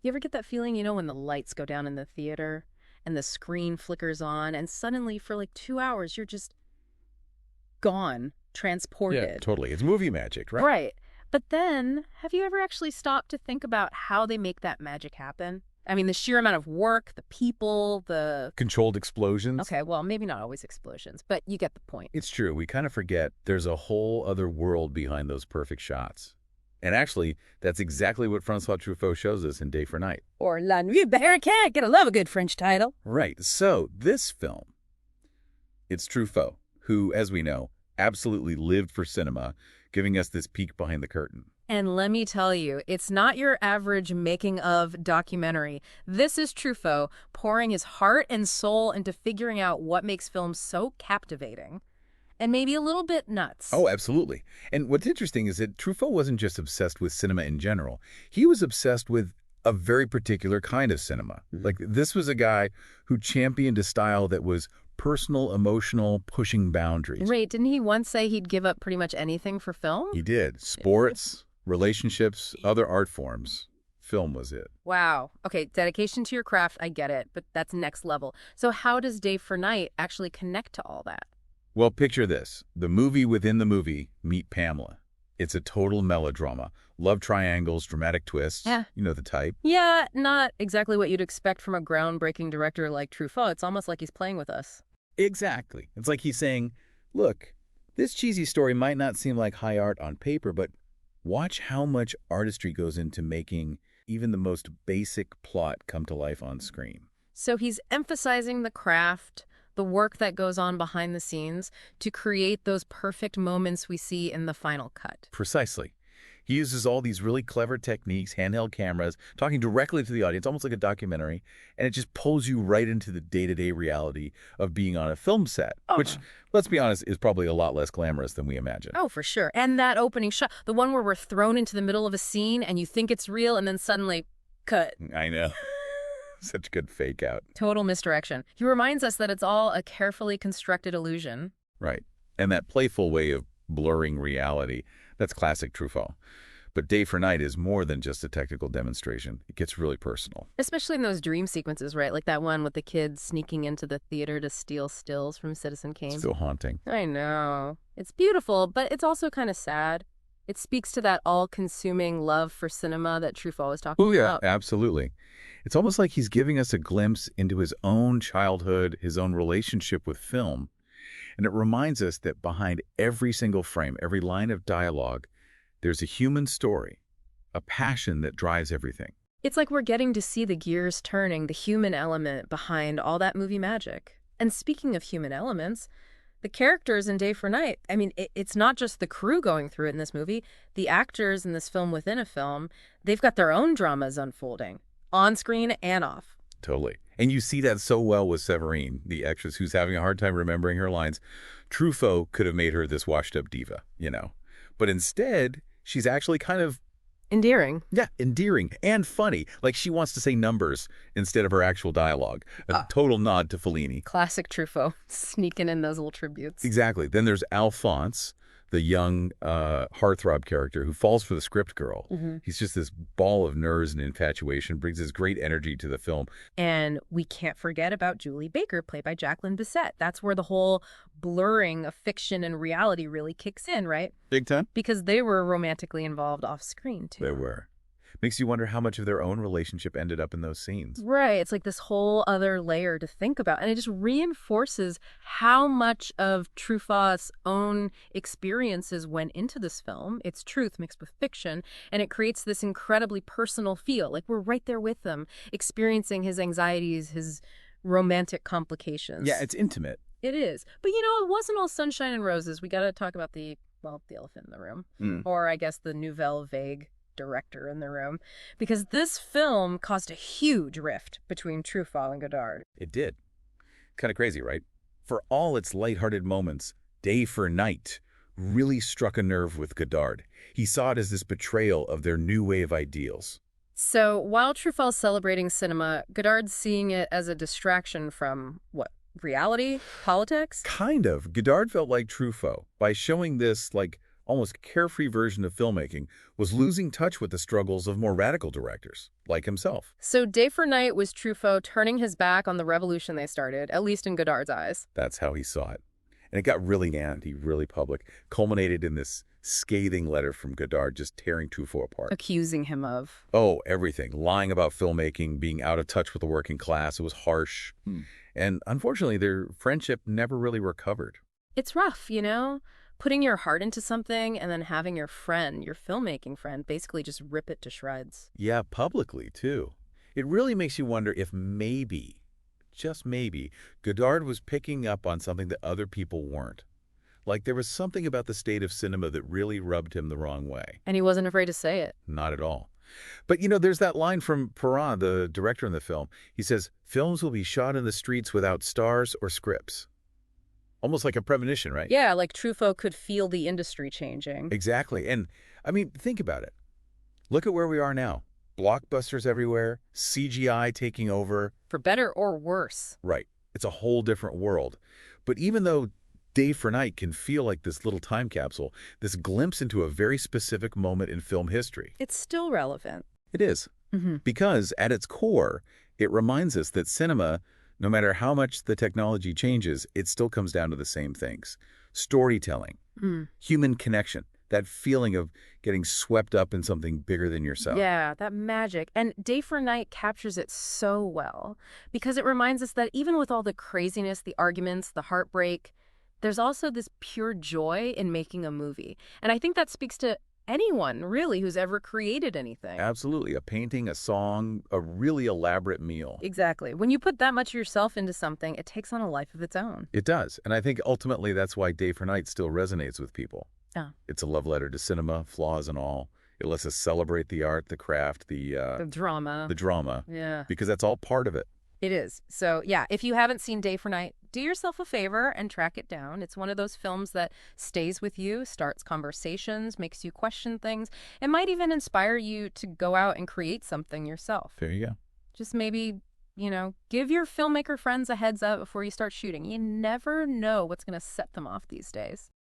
You ever get that feeling, when the lights go down in the theater and the screen flickers on and suddenly for like 2 hours you're just gone, Yeah, transported. totally. It's movie magic, right? Right. But then, have you ever actually stopped to think about how they make that magic happen? I mean, the sheer amount of work, the people, the... Controlled explosions. Okay, well, maybe not always explosions, but you get the point. It's true. We kind of forget there's a whole other world behind those perfect shots. And actually, that's exactly what François Truffaut shows us in Day for Night. Or La Nuit Américaine, gotta love a good French title. Right. So this film, it's Truffaut, who, as we know, absolutely lived for cinema, giving us this peek behind the curtain. And let me tell you, it's not your average making-of documentary. This is Truffaut pouring his heart and soul into figuring out what makes films so captivating. And maybe a little bit nuts. Oh, absolutely. And what's interesting is that Truffaut wasn't just obsessed with cinema in general. He was obsessed with a very particular kind of cinema. Like, this was a guy who championed a style that was personal, emotional, pushing boundaries. Right, didn't he once say he'd give up pretty much anything for film? He did. Sports, relationships, other art forms. Film was it. Wow. Okay, dedication to your craft, I get it, but that's next level. So how does Day for Night actually connect to all that? Well, picture this. The movie within the movie, Meet Pamela. It's a total melodrama. Love triangles, dramatic twists. Yeah. You know the type. Yeah, not exactly what you'd expect from a groundbreaking director like Truffaut. It's almost like he's playing with us. Exactly. It's like he's saying, look, this cheesy story might not seem like high art on paper, but watch how much artistry goes into making even the most basic plot come to life on screen. So he's emphasizing the craft, the work that goes on behind the scenes to create those perfect moments we see in the final cut. Precisely. He uses all these really clever techniques, handheld cameras, talking directly to the audience, almost like a documentary, and it just pulls you right into the day-to-day reality of being on a film set, which, let's be honest, is probably a lot less glamorous than we imagine. Oh, for sure. And that opening shot, the one where we're thrown into the middle of a scene and you think it's real and then suddenly cut. I know. Such good fake out. Total misdirection. He reminds us that it's all a carefully constructed illusion. Right. And that playful way of blurring reality, that's classic Truffaut. But Day for Night is more than just a technical demonstration. It gets really personal. Especially in those dream sequences, right? Like that one with the kids sneaking into the theater to steal stills from Citizen Kane. Still haunting. I know. It's beautiful, but it's also kind of sad. It speaks to that all-consuming love for cinema that Truffaut was talking Oh, yeah, about. absolutely. It's almost like he's giving us a glimpse into his own childhood, his own relationship with film. And it reminds us that behind every single frame, every line of dialogue, there's a human story, a passion that drives everything. It's like we're getting to see the gears turning, the human element behind all that movie magic. And speaking of human elements, the characters in Day for Night, I mean, it's not just the crew going through it in this movie. The actors in this film within a film, they've got their own dramas unfolding, on screen and off. Totally. And you see that so well with Severine, the actress who's having a hard time remembering her lines. Truffaut could have made her this washed-up diva, you know. But instead, she's actually kind of... Endearing. Yeah, endearing and funny. Like she wants to say numbers instead of her actual dialogue. A total nod to Fellini. Classic Truffaut, sneaking in those little tributes. Exactly. Then there's Alphonse, the young heartthrob character who falls for the script girl. He's just this ball of nerves and infatuation, brings this great energy to the film. And we can't forget about Julie Baker, played by Jacqueline Bisset. That's where the whole blurring of fiction and reality really kicks in, right? Big time? Because they were romantically involved off screen, too. They were. Makes you wonder how much of their own relationship ended up in those scenes. Right. It's like this whole other layer to think about. And it just reinforces how much of Truffaut's own experiences went into this film. It's truth mixed with fiction. And it creates this incredibly personal feel. Like we're right there with him, experiencing his anxieties, his romantic complications. Yeah, it's intimate. It is. But, it wasn't all sunshine and roses. We got to talk about the elephant in the room. Or I guess the nouvelle vague director in the room, because this film caused a huge rift between Truffaut and Godard. It did. Kind of crazy, right? For all its lighthearted moments, Day for Night really struck a nerve with Godard. He saw it as this betrayal of their new way of ideals. So while Truffaut's celebrating cinema, Godard's seeing it as a distraction from, what, reality? Politics? Kind of. Godard felt like Truffaut by showing this, like, almost carefree version of filmmaking was losing touch with the struggles of more radical directors, like himself. So Day for Night was Truffaut turning his back on the revolution they started, at least in Godard's eyes. That's how he saw it. And it got really nasty, really public, culminated in this scathing letter from Godard just tearing Truffaut apart. Accusing him of. Oh, everything. Lying about filmmaking, being out of touch with the working class. It was harsh. And unfortunately, their friendship never really recovered. It's rough, you know? Putting your heart into something and then having your friend, your filmmaking friend, basically just rip it to shreds. Yeah, publicly, too. It really makes you wonder if maybe, just maybe, Godard was picking up on something that other people weren't. Like there was something about the state of cinema that really rubbed him the wrong way. And he wasn't afraid to say it. Not at all. But, there's that line from Perrin, the director in the film. He says, films will be shot in the streets without stars or scripts. Almost like a premonition, right? Yeah, like Truffaut could feel the industry changing. Exactly. And, think about it. Look at where we are now. Blockbusters everywhere, CGI taking over. For better or worse. Right. It's a whole different world. But even though Day for Night can feel like this little time capsule, this glimpse into a very specific moment in film history. It's still relevant. It is. Because at its core, it reminds us that cinema, no matter how much the technology changes, it still comes down to the same things. Storytelling, human connection, that feeling of getting swept up in something bigger than yourself. Yeah, that magic. And Day for Night captures it so well because it reminds us that even with all the craziness, the arguments, the heartbreak, there's also this pure joy in making a movie. And I think that speaks to anyone, really, who's ever created anything. Absolutely. A painting, a song, a really elaborate meal. Exactly. When you put that much of yourself into something, it takes on a life of its own. It does. And I think ultimately that's why Day for Night still resonates with people. Oh. It's a love letter to cinema, flaws and all. It lets us celebrate the art, the craft, The drama. the drama. Yeah. Because that's all part of it. It is. So, yeah, if you haven't seen Day for Night, do yourself a favor and track it down. It's one of those films that stays with you, starts conversations, makes you question things. It might even inspire you to go out and create something yourself. There you go. Just maybe, give your filmmaker friends a heads up before you start shooting. You never know what's going to set them off these days.